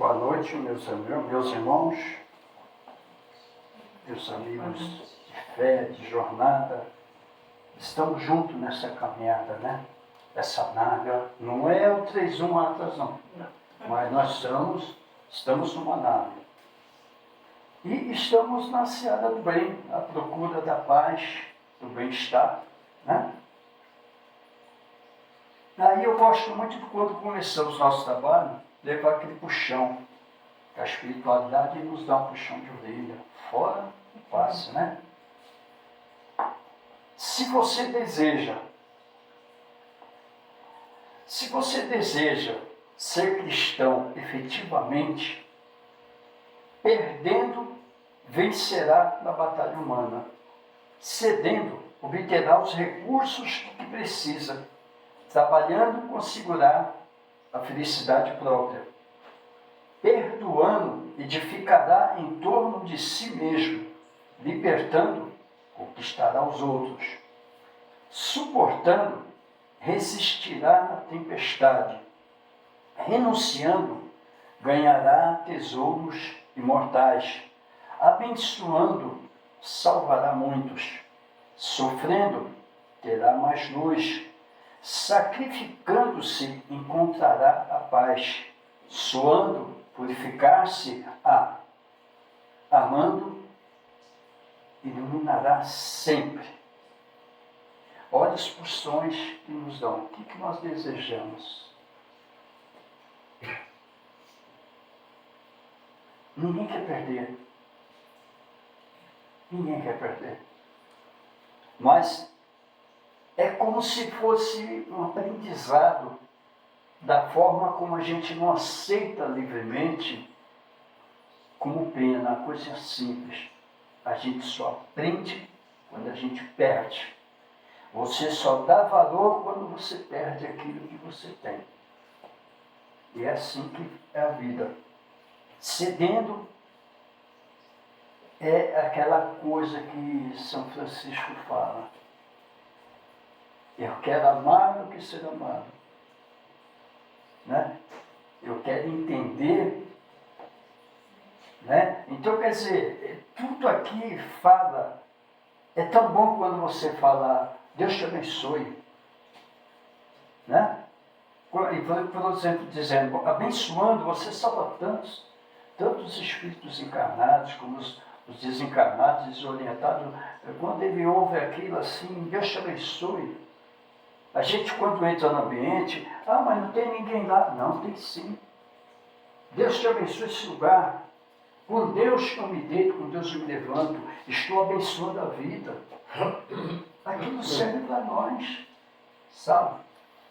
Boa noite, meus irmãos, meus amigos de fé, de jornada. Estamos juntos nessa caminhada, né? Essa nave não é o 3-1 Atlas, não. Mas nós estamos numa nave. E estamos na seara do bem, à procura da paz, do bem-estar, né? Aí eu gosto muito de quando começamos o nosso trabalho, levar aquele puxão. A espiritualidade nos dá um puxão de orelha, fora e passe, né? Se você deseja ser cristão efetivamente, perdendo, vencerá na batalha humana. Cedendo, obterá os recursos que precisa. Trabalhando, conseguirá a felicidade própria. Perdoando, edificará em torno de si mesmo. Libertando, conquistará os outros. Suportando, resistirá na tempestade. Renunciando, ganhará tesouros imortais. Abençoando, salvará muitos. Sofrendo, terá mais luz. Sacrificando-se, encontrará a paz. Suando, purificar-se-á. Amando, iluminará sempre. Olha as porções que nos dão. O que nós desejamos? Ninguém quer perder. Ninguém quer perder. Mas é como se fosse um aprendizado da forma como a gente não aceita livremente como pena, a coisa simples. A gente só aprende quando a gente perde. Você só dá valor quando você perde aquilo que você tem. E é assim que é a vida. Cedendo é aquela coisa que São Francisco fala. Eu quero amar do que ser amado. Né? Eu quero entender. Né? Então, quer dizer, tudo aqui fala. É tão bom quando você fala, Deus te abençoe. Né? Por exemplo, dizendo, abençoando, você salva tantos espíritos encarnados, como os desencarnados, desorientados. Quando ele ouve aquilo assim, Deus te abençoe. A gente, quando entra no ambiente, mas não tem ninguém lá. Não, tem sim. Deus te abençoe esse lugar. Com Deus eu me deito, com Deus eu me levanto. Estou abençoando a vida. Aquilo serve para nós, sabe?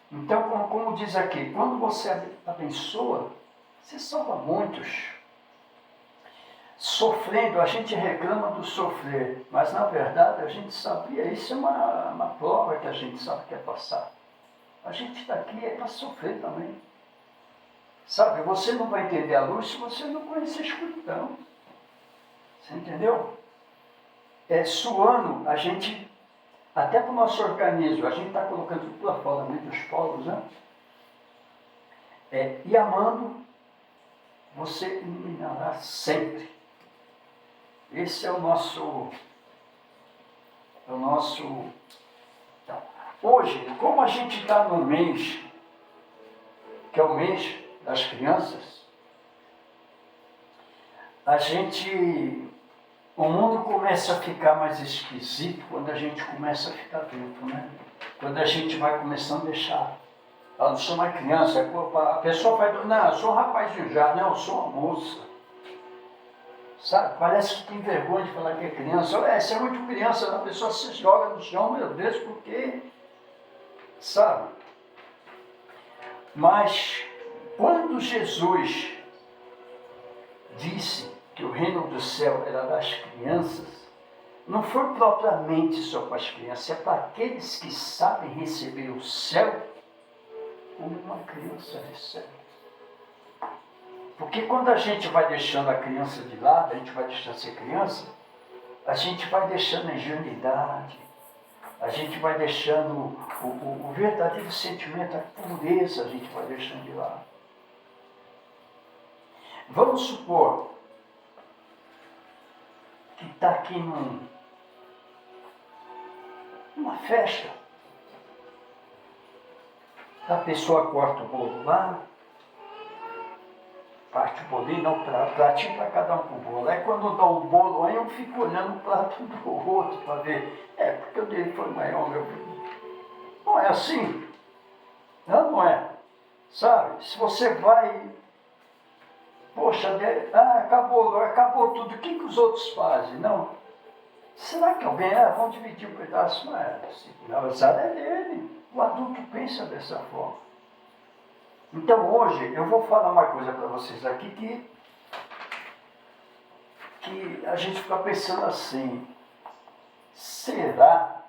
Então, como diz aqui, quando você abençoa, você salva muitos. Sofrendo, a gente reclama do sofrer, mas na verdade a gente sabia, isso é uma prova que a gente sabe que é passar. A gente está aqui é para sofrer também. Sabe, você não vai entender a luz se você não conhecer a escuridão. Você entendeu? Suando, a gente, até para o nosso organismo, a gente está colocando tudo lá fora, no meio dos polos, né? E amando, você iluminará sempre. Esse é o nosso. Então, hoje, como a gente está no mês, que é o mês das crianças, o mundo começa a ficar mais esquisito quando a gente começa a ficar dentro, né? Quando a gente vai começando a deixar. Eu não sou mais criança, a pessoa vai, não, eu sou um rapazinho já, não, eu sou uma moça. Sabe, parece que tem vergonha de falar que é criança. Você é muito criança, a pessoa se joga no chão, meu Deus, porque, sabe? Mas, quando Jesus disse que o reino do céu era das crianças, não foi propriamente só para as crianças, é para aqueles que sabem receber o céu como uma criança recebe. Porque quando a gente vai deixando a criança de lado, a gente vai deixando ser criança, a gente vai deixando a ingenuidade, a gente vai deixando o verdadeiro sentimento, a pureza, a gente vai deixando de lado. Vamos supor que está aqui numa festa. A pessoa corta o bolo lá, parte o bolinho, dá um pratinho para cada um com o bolo. Aí quando dá o bolo, aí eu fico olhando o prato do outro para ver. Porque o dele foi maior, meu filho. Não é assim. Não é. Sabe? Se você vai... Poxa, acabou tudo. O que os outros fazem? Não. Será que alguém... vão dividir um pedaço? Não é assim. A azar é dele. O adulto pensa dessa forma. Então hoje eu vou falar uma coisa para vocês aqui que a gente fica pensando assim, será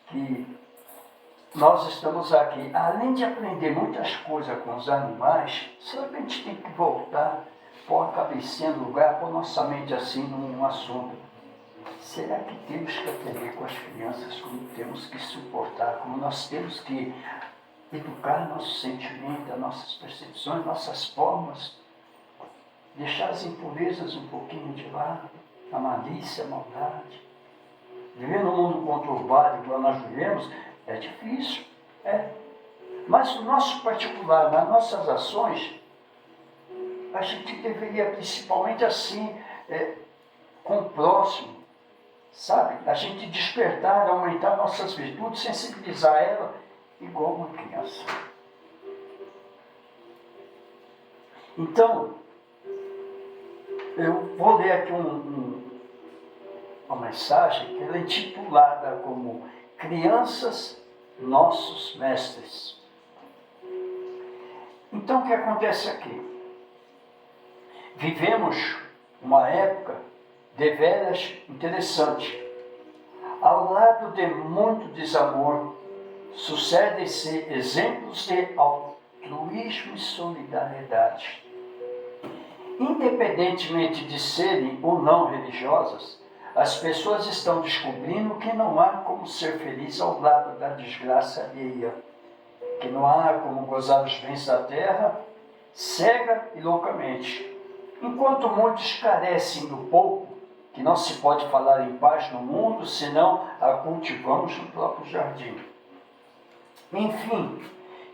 que nós estamos aqui, além de aprender muitas coisas com os animais, será que a gente tem que voltar, pôr a cabecinha no lugar, pôr nossa mente assim num assunto? Será que temos que aprender com as crianças como temos que suportar, como nós temos que educar nossos sentimentos, nossas percepções, nossas formas, deixar as impurezas um pouquinho de lado, a malícia, a maldade. Viver num mundo conturbado, igual nós vivemos, é difícil, Mas no nosso particular, nas nossas ações, a gente deveria principalmente assim, com o próximo, sabe? A gente despertar, aumentar nossas virtudes, sensibilizar ela, igual uma criança. Então, eu vou ler aqui uma mensagem que ela é intitulada como Crianças, Nossos Mestres. Então, o que acontece aqui? Vivemos uma época deveras interessante. Ao lado de muito desamor, sucedem-se exemplos de altruísmo e solidariedade. Independentemente de serem ou não religiosas, as pessoas estão descobrindo que não há como ser feliz ao lado da desgraça alheia, que não há como gozar os bens da terra, cega e loucamente. Enquanto muitos carecem do pouco, que não se pode falar em paz no mundo, senão a cultivamos no próprio jardim. Enfim,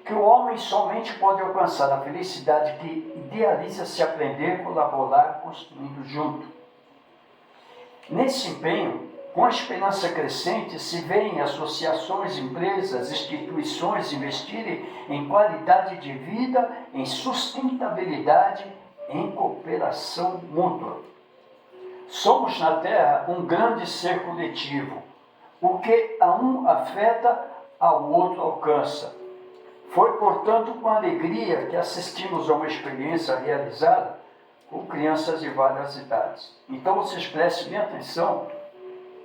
que o homem somente pode alcançar a felicidade que idealiza se aprender, colaborar, construindo junto. Nesse empenho, com a esperança crescente, se vêem associações, empresas, instituições investirem em qualidade de vida, em sustentabilidade, em cooperação mútua. Somos na Terra um grande ser coletivo. O que a um afeta, ao outro alcança. Foi, portanto, com alegria que assistimos a uma experiência realizada com crianças de várias idades. Então, vocês prestem bem atenção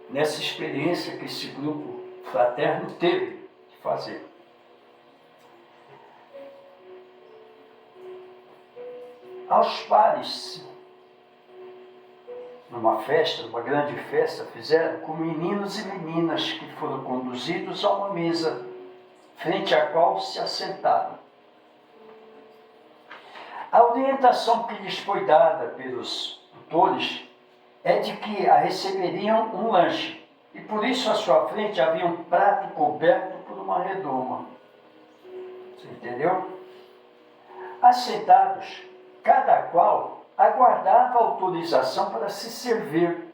nessa experiência que esse grupo fraterno teve de fazer. Aos pares, numa festa, numa grande festa, fizeram com meninos e meninas que foram conduzidos a uma mesa, frente à qual se assentaram. A orientação que lhes foi dada pelos tutores é de que a receberiam um lanche, e por isso à sua frente havia um prato coberto por uma redoma. Você entendeu? Assentados, cada qual aguardava autorização para se servir,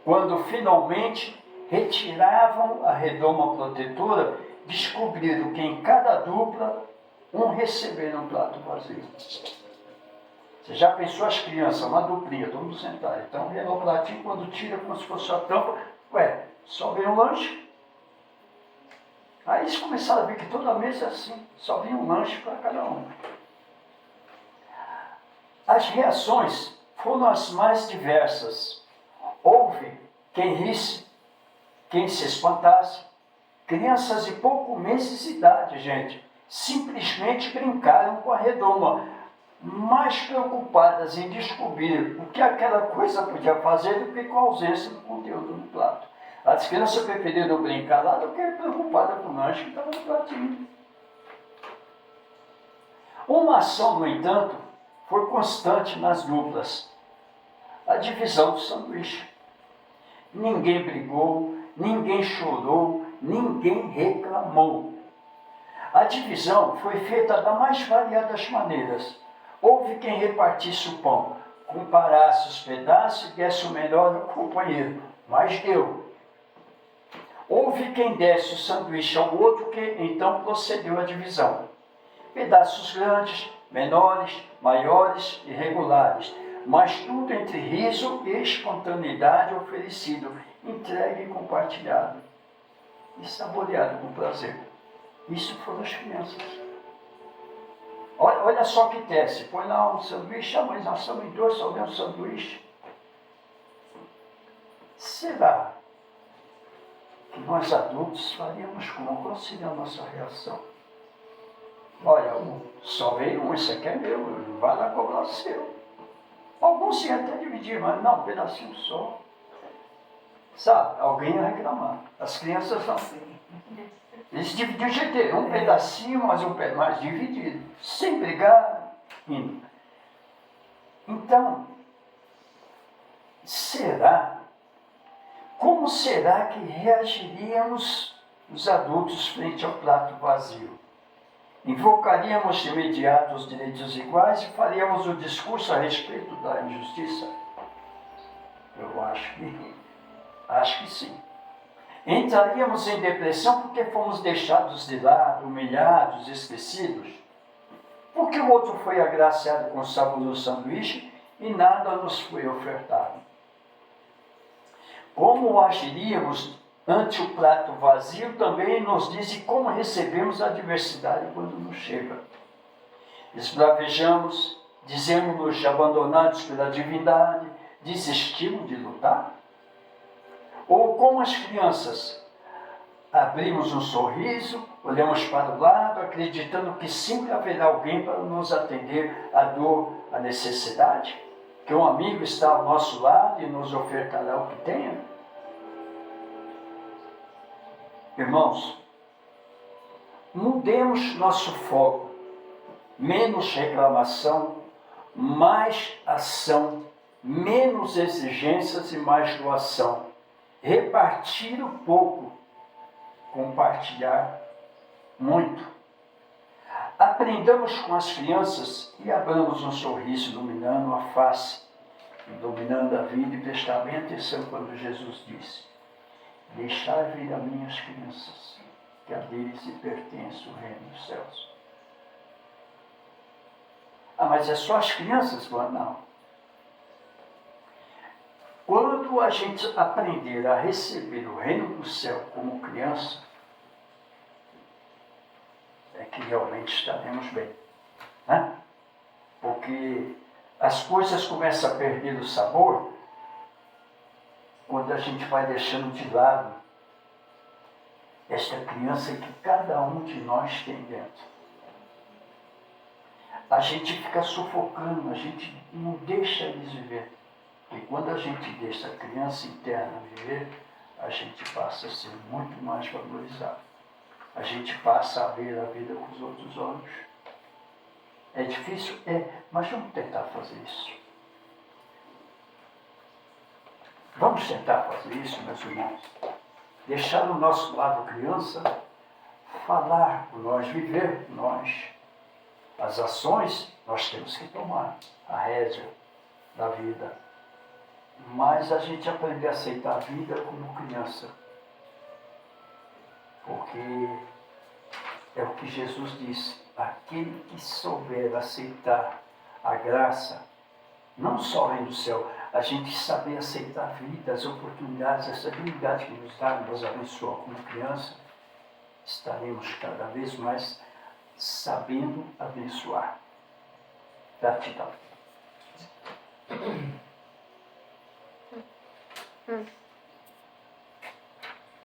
quando finalmente retiravam a redoma protetora, descobriram que em cada dupla um receberam um prato vazio. Você já pensou as crianças, uma duplinha, todo mundo sentado. Então vem o pratinho, quando tira como se fosse a tampa, só vem um lanche. Aí eles começaram a ver que toda a mesa é assim, só vinha um lanche para cada um. As reações foram as mais diversas. Houve quem risse, quem se espantasse. Crianças de poucos meses de idade, gente, simplesmente brincaram com a redoma, mais preocupadas em descobrir o que aquela coisa podia fazer do que com a ausência do conteúdo no prato. As crianças preferiram brincar lá do que preocupadas com o lanche que estava no pratinho. Uma ação, no entanto, foi constante nas duplas: a divisão do sanduíche. Ninguém brigou, ninguém chorou, ninguém reclamou. A divisão foi feita das mais variadas maneiras. Houve quem repartisse o pão, comparasse os pedaços e desse o melhor ao companheiro, mas deu. Houve quem desse o sanduíche ao outro, que então procedeu à divisão. Pedaços grandes, menores, maiores, irregulares, mas tudo entre riso e espontaneidade oferecido, entregue e compartilhado, e saboreado com prazer. Isso foram as crianças. Olha só que teste, põe lá um sanduíche, mas nós somos em dois, só vemos sanduíche. Será que nós adultos faríamos como? Qual seria a nossa reação? Olha, só veio um, esse aqui é meu, vai lá cobrar o seu. Alguns iam até dividir, mas não, um pedacinho só. Sabe, alguém ia reclamar. As crianças são assim. Eles dividiam o jeito, um pedacinho, mas um pedaço mais dividido, sem brigar, indo. Então, como será que reagiríamos os adultos frente ao prato vazio? Invocaríamos de imediato os direitos iguais e faríamos o discurso a respeito da injustiça? Eu acho que sim. Entraríamos em depressão porque fomos deixados de lado, humilhados, esquecidos. Porque o outro foi agraciado com o saboroso sanduíche e nada nos foi ofertado. Como agiríamos ante o prato vazio também nos diz como recebemos a adversidade quando nos chega. Esbravejamos, dizemos-nos abandonados pela divindade, desistimos de lutar? Ou como as crianças, abrimos um sorriso, olhamos para o lado, acreditando que sempre haverá alguém para nos atender à dor, à necessidade? Que um amigo está ao nosso lado e nos ofertará o que tenha? Irmãos, mudemos nosso foco. Menos reclamação, mais ação, menos exigências e mais doação. Repartir o pouco, compartilhar muito. Aprendamos com as crianças e abramos um sorriso iluminando a face, iluminando a vida, e prestar bem atenção quando Jesus disse: deixai vir a minhas crianças, que a deles lhe pertence o reino dos céus. Ah, mas é só as crianças? Não. Quando a gente aprender a receber o reino do céu como criança, é que realmente estaremos bem. Né? Porque as coisas começam a perder o sabor quando a gente vai deixando de lado esta criança que cada um de nós tem dentro. A gente fica sufocando, a gente não deixa eles viver. E quando a gente deixa a criança interna viver, a gente passa a ser muito mais valorizado. A gente passa a ver a vida com os outros olhos. É difícil? É, mas vamos tentar fazer isso. Vamos tentar fazer isso, meus irmãos. Deixar o nosso lado criança falar por nós, viver por nós. As ações nós temos que tomar, a rédea da vida. Mas a gente aprender a aceitar a vida como criança. Porque é o que Jesus disse: aquele que souber aceitar a graça, não só vem do céu, a gente saber aceitar a vida, as oportunidades, essa habilidade que nos dá, nos abençoa como criança, estaremos cada vez mais sabendo abençoar. Gratidão.